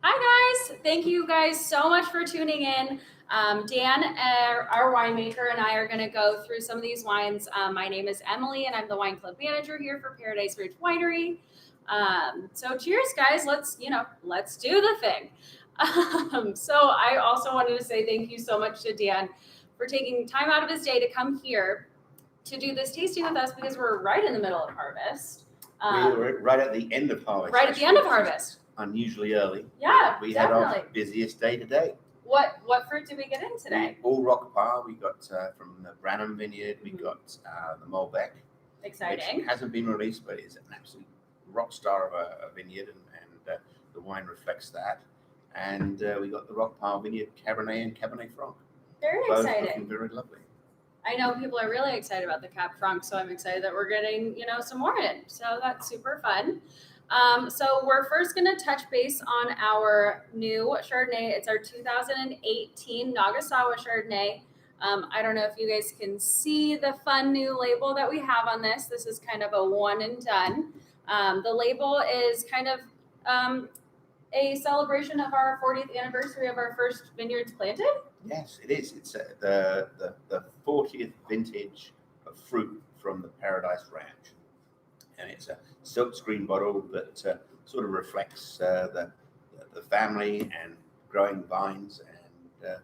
Hi guys, thank you guys so much for tuning in. Dan, our winemaker, and I are going to go through some of these wines. My name is Emily, and I'm the wine club manager here for Paradise Ridge Winery. So cheers, guys. Let's do the thing. So I also wanted to say thank you so much to Dan for taking time out of his day to come here to do this tasting with us because we're right in the middle of harvest. We're right at the end of harvest. Right at the end of harvest. Unusually early. Yeah, we definitely. had our busiest day today. What fruit did we get in today? All Rock Bar. We got from the Branham Vineyard. We got the Malbec. Exciting. Which hasn't been released, but is an absolute rock star of a vineyard, and the wine reflects that. And we got the Rock Bar Vineyard Cabernet and Cabernet Franc. Very exciting. Looking very lovely. I know people are really excited about the Cab Franc, so I'm excited that we're getting some more in. So that's super fun. So we're first going to touch base on our new Chardonnay. It's our 2018 Nagasawa Chardonnay. I don't know if you guys can see the fun new label that we have on this. This is kind of a one and done. The label is kind of a celebration of our 40th anniversary of our first vineyards planted. Yes, it is. It's the 40th vintage of fruit from the Paradise Ranch. And it's a silkscreen bottle that sort of reflects the family and growing vines and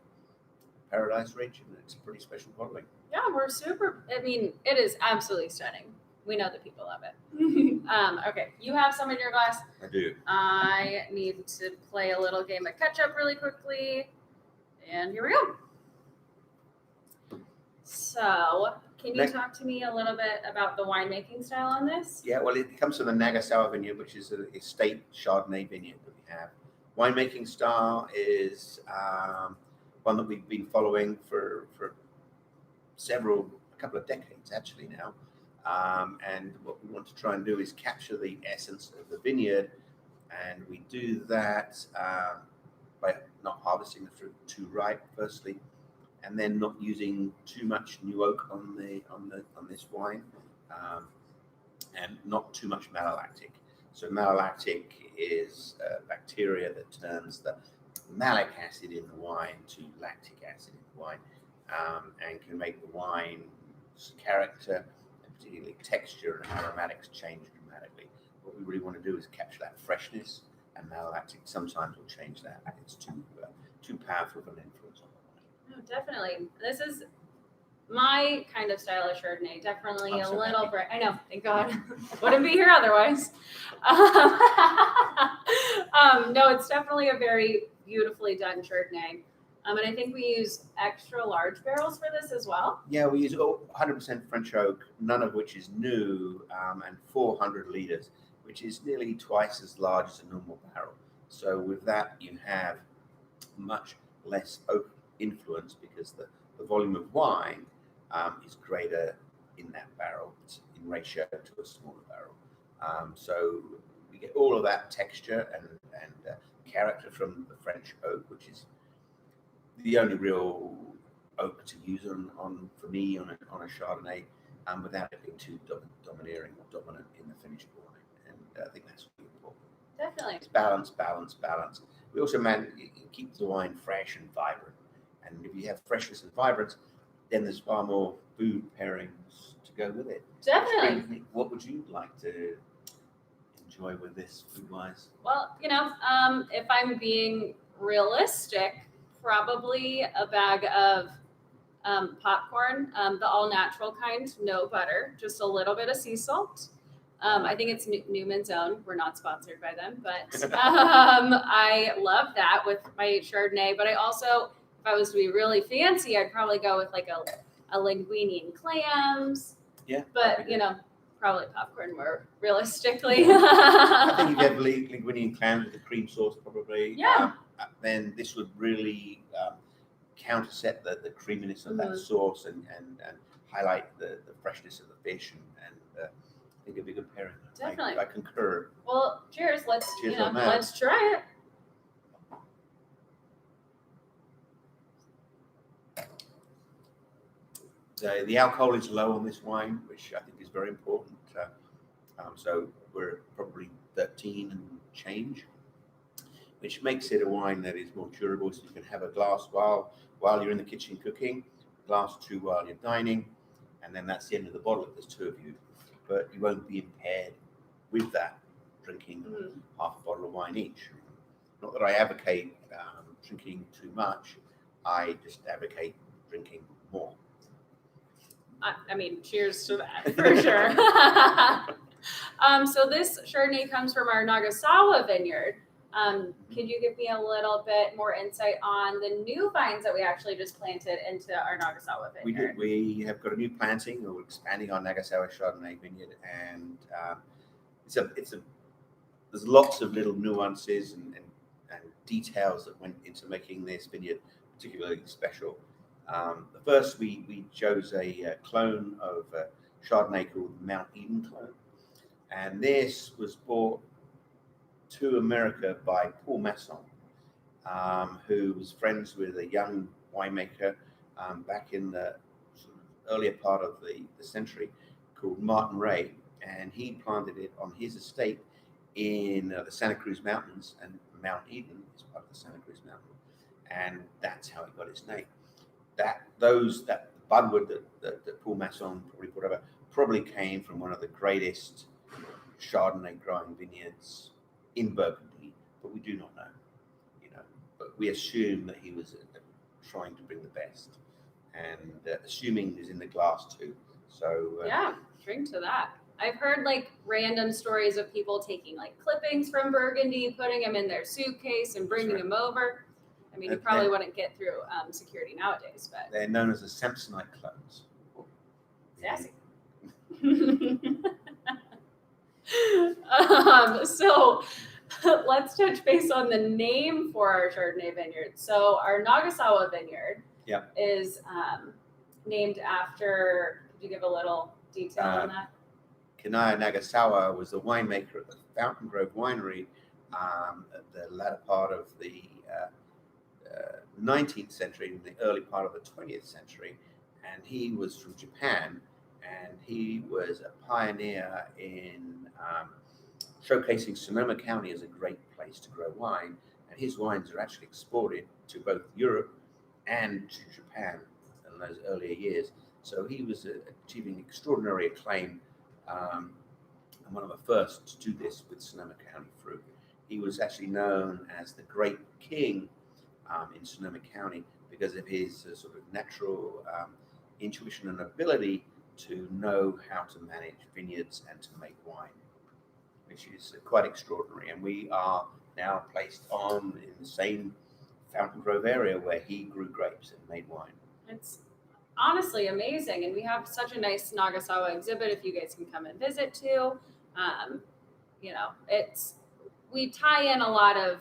Paradise Ridge, and it's a pretty special bottling. Yeah, it is absolutely stunning. We know that people love it. Okay, you have some in your glass. I do. I need to play a little game of catch up really quickly. And here we go. So, can you talk to me a little bit about the winemaking style on this? Yeah, well, it comes from the Nagasawa vineyard, which is an estate Chardonnay vineyard that we have. Winemaking style is one that we've been following for a couple of decades actually now. And what we want to try and do is capture the essence of the vineyard, and we do that by not harvesting the fruit too ripe, firstly, and then not using too much new oak on this wine, and not too much malolactic. So malolactic is bacteria that turns the malic acid in the wine to lactic acid in the wine, and can make the wine's character, and particularly texture and aromatics, change dramatically. What we really want to do is capture that freshness, and malolactic sometimes will change that. It's too powerful of an influence on the wine. Oh, definitely. This is my kind of style of Chardonnay. Definitely a little bright. I know, thank God. Wouldn't be here otherwise. No, it's definitely a very beautifully done Chardonnay. And I think we use extra large barrels for this as well. Yeah, we use 100% French oak, none of which is new, and 400 liters, which is nearly twice as large as a normal barrel. So with that, you have much less oak influence because the volume of wine is greater in that barrel in ratio to a smaller barrel. So we get all of that texture and character from the French oak, which is the only real oak to use for me on a Chardonnay, without it being too domineering or dominant in the finished wine. And I think that's really important. Definitely. It's balance. We also keep the wine fresh and vibrant. And if you have freshness and vibrance, then there's far more food pairings to go with it. Definitely. What would you like to enjoy with this food-wise? Well, if I'm being realistic, probably a bag of popcorn, the all-natural kind, no butter, just a little bit of sea salt. I think it's Newman's Own. We're not sponsored by them, but I love that with my Chardonnay. But I also, if I was to be really fancy, I'd probably go with like a linguine and clams. Yeah. But, probably popcorn more realistically. I think you have linguine and clams with the cream sauce probably. Yeah. Then this would really counterset the creaminess of that sauce and highlight the freshness of the fish and I think it'd be a good pairing. Definitely. I concur. Well, cheers. Let's let's try it. The alcohol is low on this wine, which I think is very important. So we're probably 13 and change. which makes it a wine that is more durable. So you can have a glass while you're in the kitchen cooking, a glass or two while you're dining, and then that's the end of the bottle if there's two of you. But you won't be impaired with that, drinking half a bottle of wine each. Not that I advocate drinking too much, I just advocate drinking more. I mean, cheers to that, for sure. So this Chardonnay comes from our Nagasawa vineyard. Can you give me a little bit more insight on the new vines that we actually just planted into our Nagasawa vineyard? We have got a new planting. We're expanding our Nagasawa Chardonnay vineyard, and there's lots of little nuances and details that went into making this vineyard particularly special. First, we chose a clone of Chardonnay called Mount Eden clone, and this was brought to America by Paul Masson, who was friends with a young winemaker back in the sort of earlier part of the century called Martin Ray, and he planted it on his estate in the Santa Cruz Mountains, and Mount Eden is part of the Santa Cruz Mountain, and that's how he got his name. That budwood that Paul Masson probably put over probably came from one of the greatest Chardonnay growing vineyards in Burgundy, but we do not know, but we assume that he was trying to bring the best, and assuming he's in the glass too. So yeah, drink to that. I've heard like random stories of people taking like clippings from Burgundy, putting them in their suitcase and bringing them over. I mean, you probably wouldn't get through security nowadays, but they're known as the Samsonite clones. Sassy. So let's touch base on the name for our Chardonnay vineyard. So our Nagasawa vineyard is named after, could you give a little detail on that? Kanaya Nagasawa was the winemaker at the Fountain Grove Winery at the latter part of the 19th century and the early part of the 20th century. And he was from Japan, and he was a pioneer in showcasing Sonoma County as a great place to grow wine. And his wines are actually exported to both Europe and to Japan in those earlier years. So he was achieving extraordinary acclaim, and one of the first to do this with Sonoma County fruit. He was actually known as the Great King in Sonoma County because of his sort of natural intuition and ability to know how to manage vineyards and to make wine, which is quite extraordinary. And we are now placed in the same Fountain Grove area where he grew grapes and made wine. It's honestly amazing, and we have such a nice Nagasawa exhibit if you guys can come and visit too. We tie in a lot of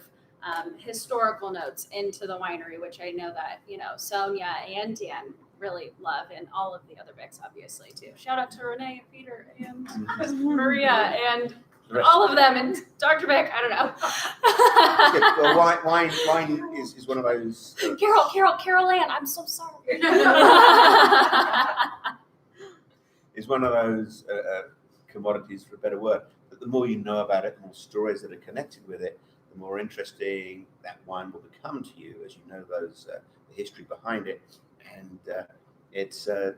historical notes into the winery, which I know that Sonia and Dan really love, and all of the other Vicks obviously too. Shout out to Renee, Peter, and Maria, and all of them, and Dr. Vic. I don't know. Well, wine is one of those. Carol Ann. I'm so sorry. Is one of those commodities, for a better word. But the more you know about it, the more stories that are connected with it, the more interesting that wine will become to you as you know the history behind it. And it's to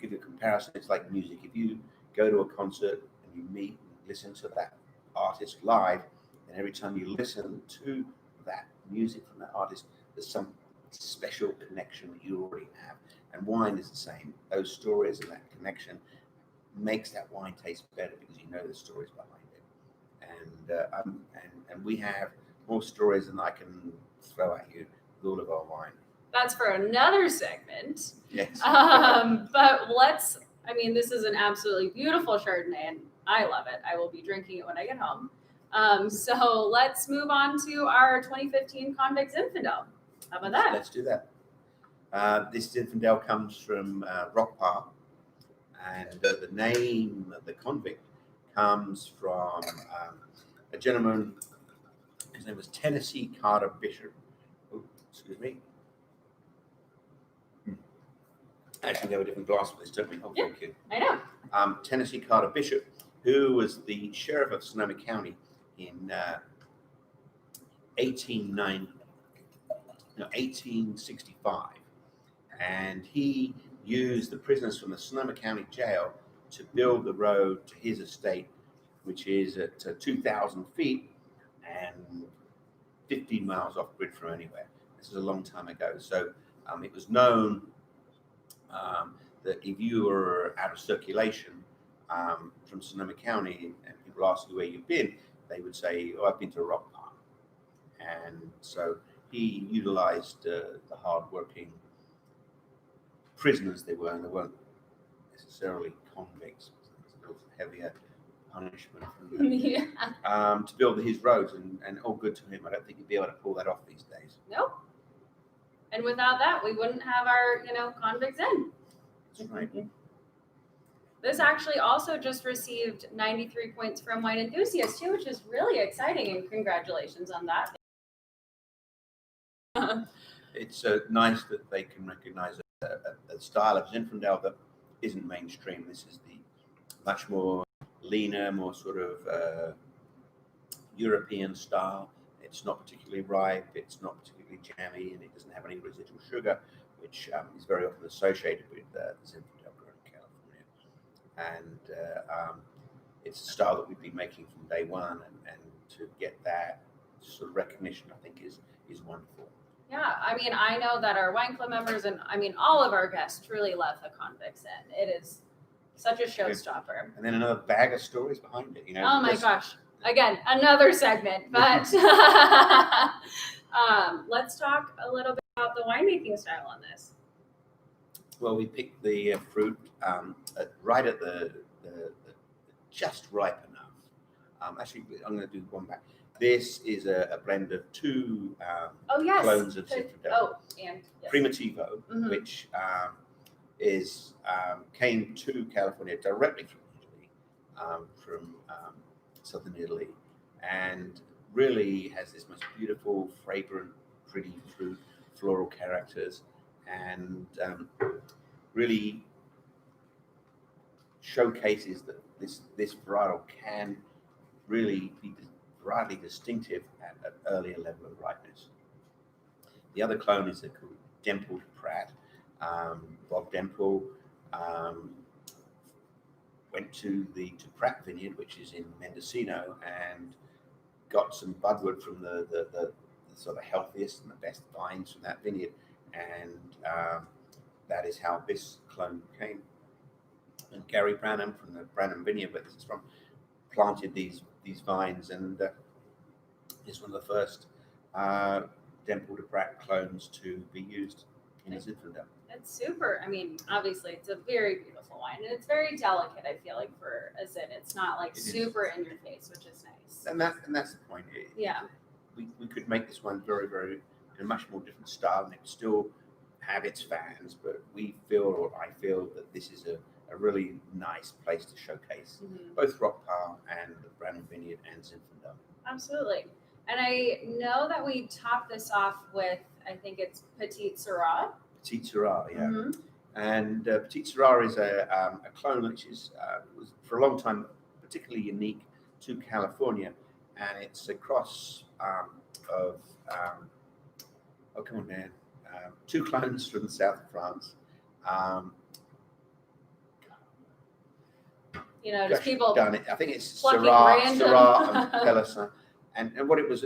give you a comparison, it's like music. If you go to a concert and you meet and listen to that artist live, and every time you listen to that music from that artist, there's some special connection that you already have. And wine is the same. Those stories and that connection makes that wine taste better because you know the stories behind it. And we have more stories than I can throw at you with all of our wine. That's for another segment. Yes. But this is an absolutely beautiful Chardonnay, and I love it. I will be drinking it when I get home. So let's move on to our 2015 Convict Zinfandel. How about that? Let's do that. This Zinfandel comes from Rock Park, and the name of the Convict comes from a gentleman. His name was Tennessee Carter Bishop. Oh, excuse me. Actually, they were different glass for this, don't we? Oh, yeah, thank you. I know. Tennessee Carter Bishop, who was the sheriff of Sonoma County in 1865, and he used the prisoners from the Sonoma County Jail to build the road to his estate, which is at 2,000 feet and 15 miles off grid from anywhere. This is a long time ago. So it was known that if you were out of circulation from Sonoma County and people ask you where you've been, they would say, "Oh, I've been to Rock Park." And so he utilized the hard-working prisoners they weren't necessarily convicts. It's a little heavier punishment for them, to build his roads, and all good to him. I don't think you'd be able to pull that off these days. Nope. And without that, we wouldn't have our, Convict Zen. That's right. This actually also just received 93 points from Wine Enthusiast too, which is really exciting, and congratulations on that. It's nice that they can recognize a style of Zinfandel that isn't mainstream. This is the much more leaner, more sort of European style. It's not particularly ripe, it's not particularly jammy, and it doesn't have any residual sugar, which is very often associated with the Zinfandel grown in California. And it's a style that we've been making from day one, and to get that sort of recognition, I think, is wonderful. Yeah, I know that our wine club members and all of our guests truly love the Convict Zen. It is such a showstopper. And then another bag of stories behind it. Oh my gosh! Again, another segment, but let's talk a little bit about the winemaking style on this. Well, we picked the fruit right at the just ripe enough. Actually, I'm going to do one back. This is a blend of two clones of Zinfandel. And yes. Primitivo, which came to California directly from Italy, from southern Italy, and really has this most beautiful, fragrant, pretty fruit, floral characters, and really showcases that this varietal can really be varietally distinctive at an earlier level of ripeness. The other clone is called Demple de Prat. Bob Demple went to the Pratt vineyard, which is in Mendocino, and got some budwood from the sort of healthiest and the best vines from that vineyard, and that is how this clone came. And Gary Branham from the Branham vineyard, where this is from, planted these vines, and is one of the first Demple de Prat clones to be used in a Zinfandel. It's super. Obviously, it's a very beautiful wine, and it's very delicate. I feel like for a Zin, it's not like super in your face, which is nice. And that's the point. We could make this one very, very in a much more different style, and it would still have its fans. But I feel that this is a really nice place to showcase both Rock Pile and the Branham Vineyard and Zinfandel. Absolutely. And I know that we topped this off with, I think it's Petite Syrah. Petite Syrah, yeah. And Petite Syrah is a clone which was for a long time particularly unique to California, and it's a cross of two clones from the south of France. Just people done it. I think it's Syrah and Pelisson. And what it was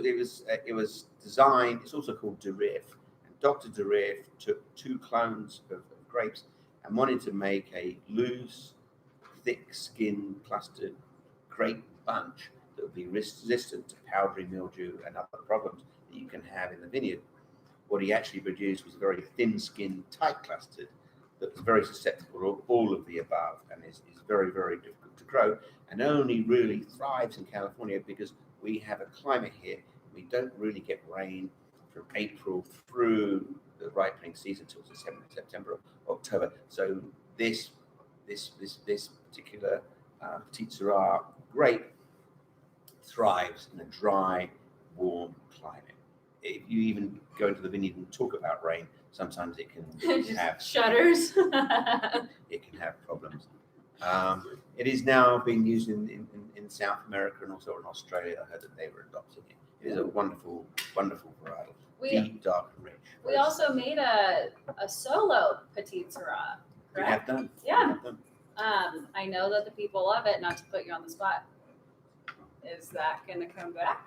designed. It's also called Durif. And Dr. Durif took two clones of grapes and wanted to make a loose, thick-skinned, clustered grape bunch that would be resistant to powdery mildew and other problems that you can have in the vineyard. What he actually produced was a very thin-skinned, tight-clustered that was very susceptible to all of the above, and is very, very difficult to grow, and only really thrives in California because we have a climate here. We don't really get rain from April through the ripening season till September or October. So this particular Petite Syrah grape thrives in a dry, warm climate. If you even go into the vineyard and talk about rain, sometimes it can have shudders. It can have problems. It is now being used in South America and also in Australia. I heard that they were adopting it It is a wonderful, wonderful varietal. We Deep, dark, and rich. we also made a solo Petite Syrah, We correct? have done. Yeah. We have done. I know that the people love it. Not to put you on the spot. Is that going to come back?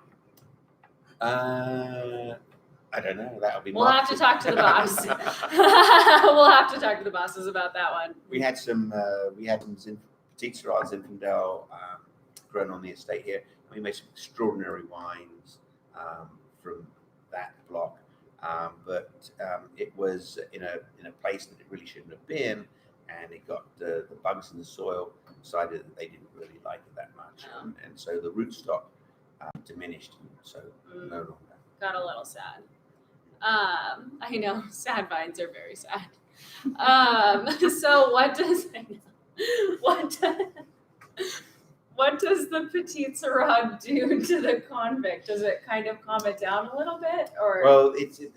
I don't know. That'll be. We'll have to talk to the boss. We'll have to talk to the bosses about that one. We had some Petite Syrah Zinfandel grown on the estate here. We made some extraordinary wines from that block, but it was in a place that it really shouldn't have been, and it got the bugs in the soil decided that they didn't really like it that much, and so the rootstock diminished, so no longer. Got a little sad. I know sad vines are very sad. So what does the Petite Syrah do to the Convict? Does it kind of calm it down a little bit, or? Well, Petite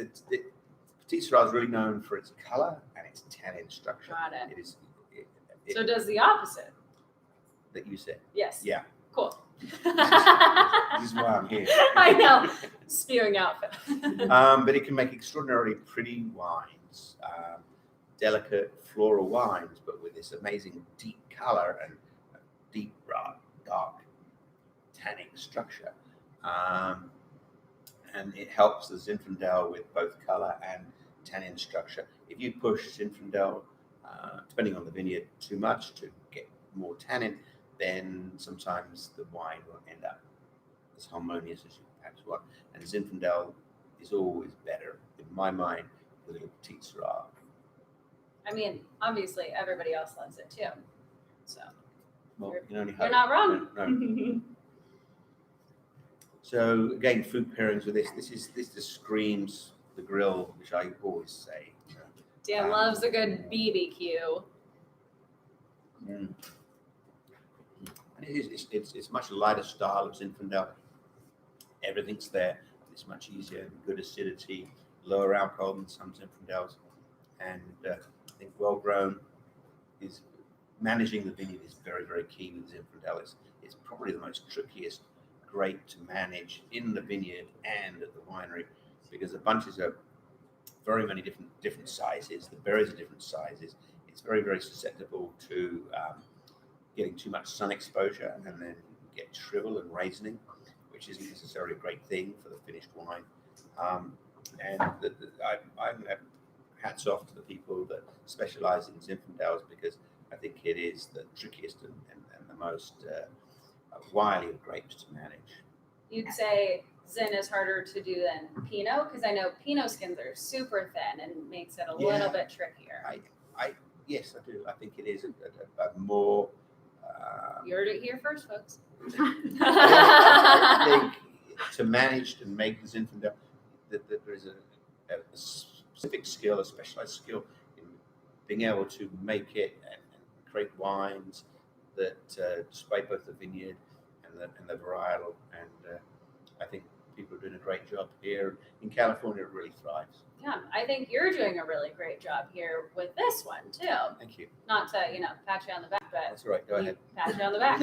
Syrah is really known for its color and its tannin structure. Got it. It is. So it does the opposite. That you said. Yes. Yeah. Cool. This is why I'm here. I know, spewing out. But it can make extraordinarily pretty wines, delicate floral wines, but with this amazing deep color and deep, dark tannic structure. And it helps the Zinfandel with both color and tannin structure. If you push Zinfandel, depending on the vineyard, too much to get more tannin, then sometimes the wine won't end up as harmonious as you perhaps want. And Zinfandel is always better, in my mind, with a Petite Syrah. I mean, obviously, everybody else loves it too. So Well, you can only you're hope. not wrong. No. So again, food pairings with this just screams the grill, which I always say. Dan loves a good BBQ. Mm. It's much lighter style of Zinfandel. Everything's there. It's much easier, good acidity, lower alcohol than some Zinfandels, and I think well grown is managing the vineyard is very, very key with Zinfandel. It's probably the most trickiest grape to manage in the vineyard and at the winery, because the bunches are very many different sizes. The berries are different sizes. It's very, very susceptible to getting too much sun exposure, and then get shrivel and raisoning, which isn't necessarily a great thing for the finished wine. And I'm hats off to the people that specialize in Zinfandels, because I think it is the trickiest and the most wily of grapes to manage. You'd say Zin is harder to do than Pinot, because I know Pinot skins are super thin and makes it a little bit trickier. Yes, I do. I think it is a more. You heard it here first, folks. I think to manage and make the Zinfandel, that there is a specific skill, a specialized skill in being able to make it and create wines that display both the vineyard and the varietal. And I think people are doing a great job here. In California, it really thrives. Yeah, I think you're doing a really great job here with this one too. Thank you. Not to, pat you on the back, but That's all right. Go ahead. pat you on the back.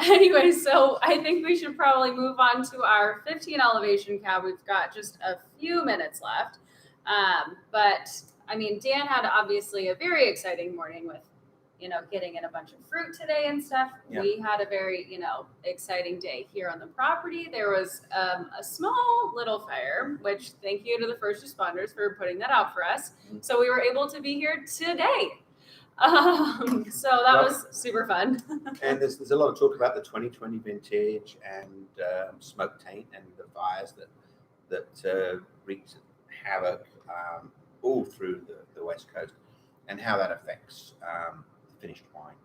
Anyway, so I think we should probably move on to our 15 elevation cab. We've got just a few minutes left. But I mean, Dan had obviously a very exciting morning with, getting in a bunch of fruit today and stuff. Yeah. We had a very, exciting day here on the property. There was a small little fire, which thank you to the first responders for putting that out for us. Mm-hmm. So we were able to be here today. So that was super fun. And there's a lot of talk about the 2020 vintage and smoke taint and the fires that wreaked havoc all through the West Coast, and how that affects finished wine.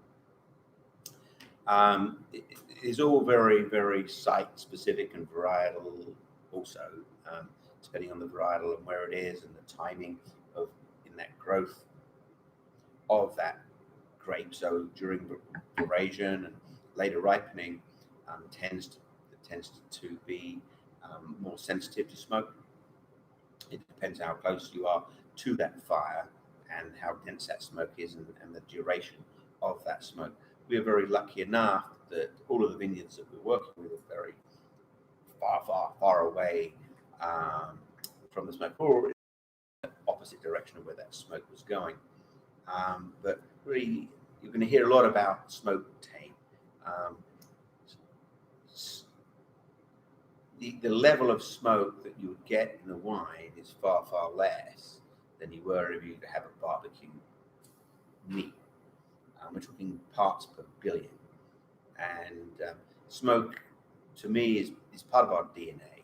It is all very, very site specific and varietal also, depending on the varietal and where it is and the timing in that growth of that grape. So during aeration and later ripening, tends to be more sensitive to smoke. It depends how close you are to that fire and how dense that smoke is, and the duration of that smoke. We are very lucky enough that all of the vineyards that we're working with are very far away from the smoke, or the opposite direction of where that smoke was going. But really, you're going to hear a lot about smoke taint. The level of smoke that you would get in the wine is far, far less than you were if you have a barbecue meat. We're talking parts per billion. And smoke, to me, is part of our DNA.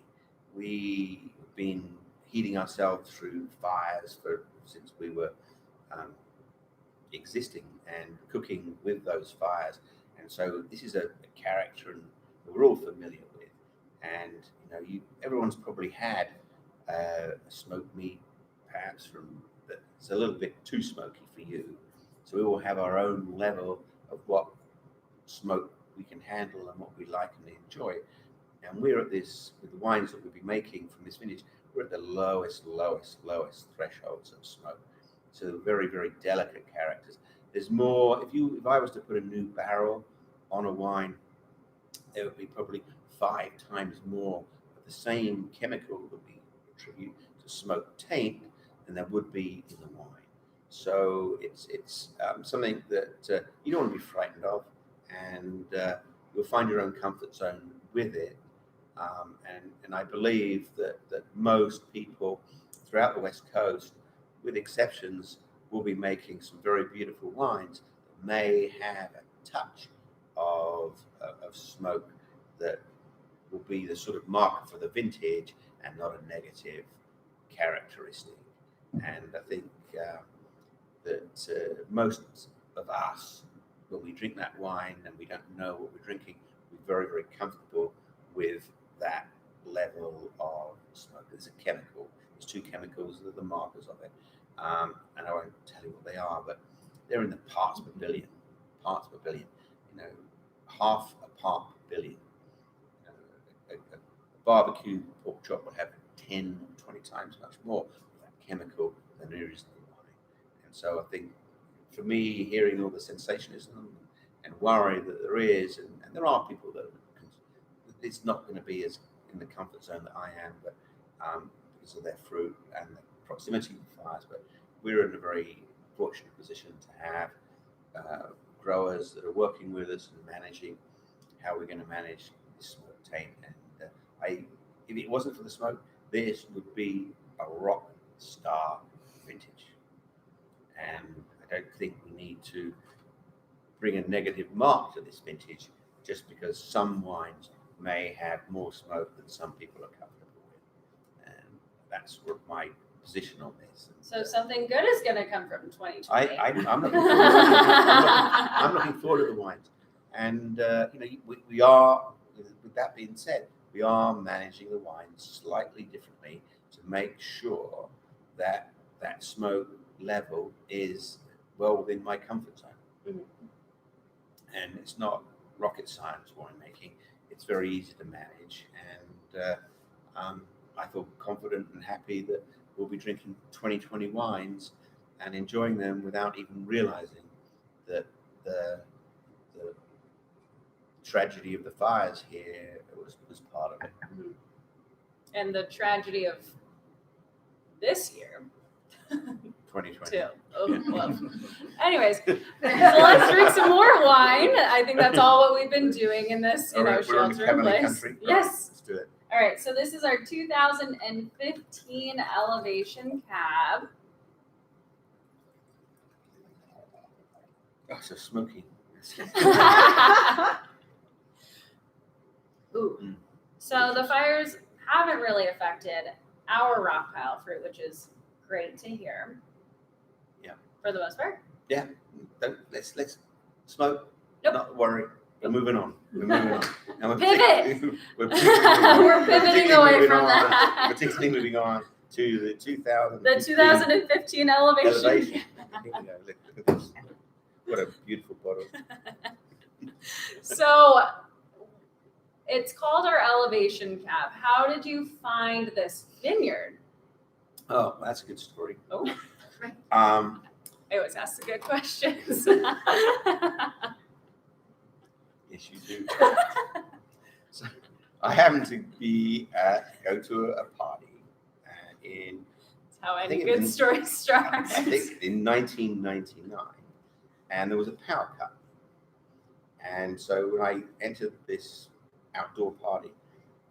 We have been heating ourselves through fires since we were existing and cooking with those fires. And so this is a character that we're all familiar with. And everyone's probably had a smoked meat, perhaps that's a little bit too smoky for you. So we all have our own level of what smoke we can handle and what we like and enjoy. And we're at this, with the wines that we'll be making from this vintage, we're at the lowest thresholds of smoke. So very, very delicate characters. There's more, if I was to put a new barrel on a wine, there would be probably 5 times more of the same chemical that we attribute to smoke taint than there would be in the wine. So it's something that you don't want to be frightened of, and you'll find your own comfort zone with it. And I believe that most people throughout the West Coast, with exceptions, will be making some very beautiful wines that may have a touch of smoke that will be the sort of marker for the vintage and not a negative characteristic. And I think that most of us, when we drink that wine and we don't know what we're drinking, we're very, very comfortable with that level of smoke. There's a chemical. There's 2 chemicals that are the markers of it. And I won't tell you what they are, but they're in the parts per billion. Parts per billion. Half a part per billion. A barbecue pork chop will have 10, 20 times much more of that chemical than there is in the wine. And so I think, for me, hearing all the sensationalism and worry that there is, and there are people that it's not going to be as in the comfort zone that I am, but because of their fruit and the proximity to fires. But we're in a very fortunate position to have growers that are working with us and managing how we're going to manage this smoke taint. And if it wasn't for the smoke, this would be a rock star vintage. And I don't think we need to bring a negative mark to this vintage just because some wines may have more smoke than some people are comfortable with. And that's sort of my position on this. And, so something good is going to come from 2020. I'm looking forward. I'm looking forward to the wines, and we are. With that being said, we are managing the wines slightly differently to make sure that that smoke level is well within my comfort zone. Mm-hmm. And it's not rocket science winemaking. It's very easy to manage, and I feel confident and happy that we'll be drinking 2020 wines and enjoying them without even realizing that the tragedy of the fires here was part of it. Mm-hmm. And the tragedy of this year. 2020. Too. Oh, well. Anyways, so let's drink some more wine. I think that's all what we've been doing in this, shelter in place. Country. Yes. Let's do it. All right. So this is our 2015 Elevation Cab. Oh, so smoky. Ooh. Mm. So the fires haven't really affected our rock pile fruit, which is great to hear. Yeah. For the most part. Yeah. Let's smoke. Nope. Not worry. We're moving on. We're moving on. And Pivot. We're pivoting away from that. Particularly moving on to the 2015 Elevation. Here we go. Look at this. What a beautiful bottle. So it's called our Elevation Cab. How did you find this vineyard? Oh, that's a good story. Oh. I always ask the good questions. Yes, you do. So I happened to go to a party in. That's how I any think it good was story starts. I think in 1999, and there was a power cut. And so when I entered this outdoor party,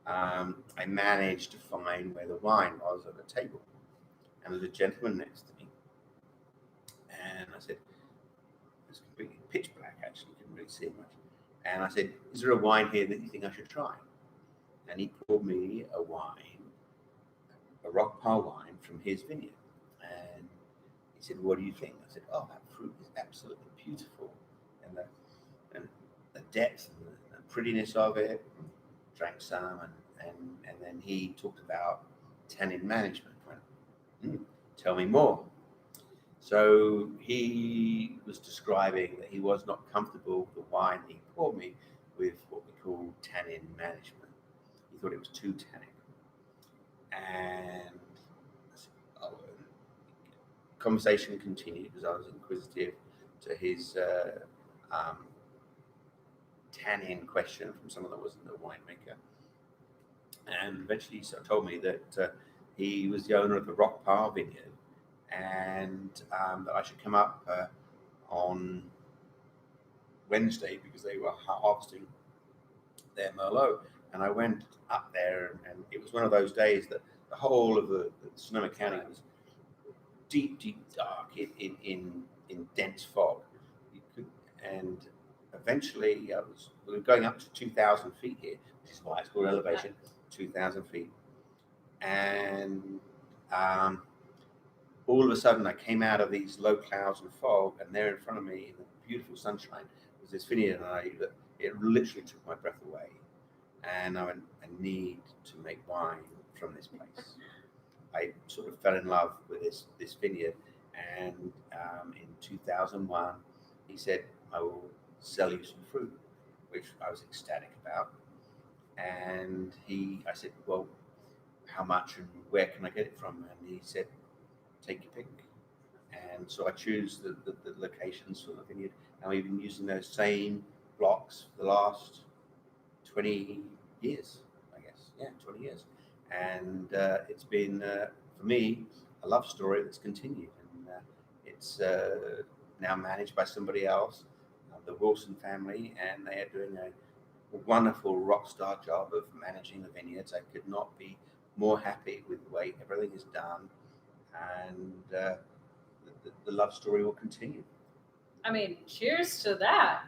I managed to find where the wine was at the table. And there was a gentleman next to me. And I said, it's completely pitch black actually, couldn't really see much. And I said, is there a wine here that you think I should try? And he poured me a wine, a rock pile wine from his vineyard. And he said, what do you think? I said, oh, that fruit is absolutely beautiful. And the depth and the prettiness of it. Drank some, and then he talked about tannin management. Tell me more. So he was describing that he was not comfortable with the wine he poured me with what we call tannin management. He thought it was too tannic. And conversation continued because I was inquisitive to his tannin question from someone that wasn't a winemaker. And eventually he told me that he was the owner of the Rock Pile Vineyard and that I should come up on Wednesday because they were harvesting their Merlot. And I went up there, and it was one of those days that the whole of the Sonoma County was deep dark in dense fog. And eventually we were going up to 2,000 feet here, which is why it's called elevation, 2,000 feet. And all of a sudden I came out of these low clouds and fog, and there in front of me in the beautiful sunshine was this vineyard, and it literally took my breath away. And I went, I need to make wine from this place. I sort of fell in love with this vineyard, and in 2001 he said, I will sell you some fruit, which I was ecstatic about. And I said, well, how much and where can I get it from? And he said, take your pick. And so I choose the locations for the vineyard, and we've been using those same blocks for the last 20 years, I guess. Yeah, 20 years. And it's been, for me, a love story that's continued. And it's now managed by somebody else, the Wilson family, and they are doing a wonderful rock star job of managing the vineyards. I could not be more happy with the way everything is done, and the love story will continue. I mean, cheers to that.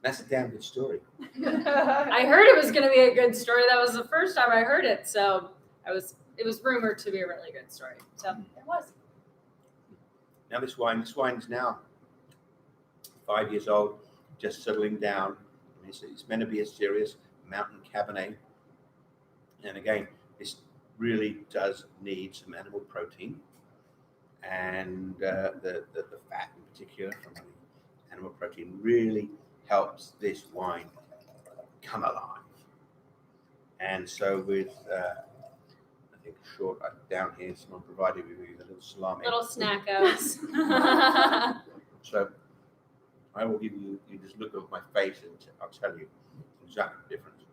That's a damn good story. I heard it was going to be a good story. That was the first time I heard it, so it was rumored to be a really good story. So it was. Now this wine is now 5 years old, just settling down. It's meant to be a serious mountain Cabernet. And again, this really does need some animal protein, and the fat in particular from the animal protein really helps this wine come alive. And so with I think short down here, someone provided me with a little salami, little snackos. So I will give you just look at my face and I'll tell you exactly the difference.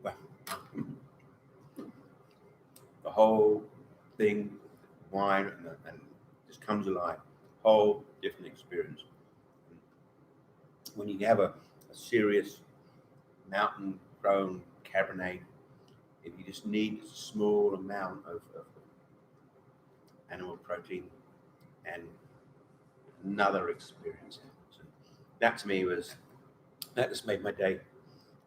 Well, the whole thing, wine, and just comes alive. Whole different experience. When you have a serious mountain-grown Cabernet, if you just need a small amount of animal protein, and another experience. So that to me that just made my day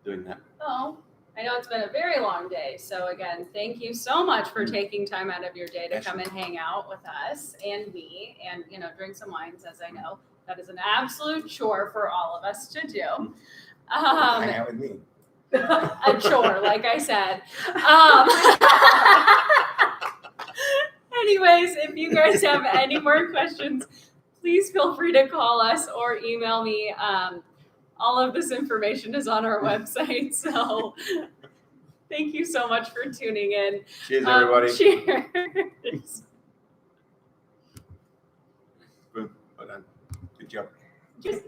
doing that. Oh, I know it's been a very long day. So again, thank you so much for taking time out of your day to come and hang out with us and me, and drink some wines. As I know, that is an absolute chore for all of us to do. Hang out with me. A chore, like I said. Anyways, if you guys have any more questions, please feel free to call us or email me. All of this information is on our website. So thank you so much for tuning in. Cheers, everybody. Cheers. Boom. Well done. Good job. Cheers.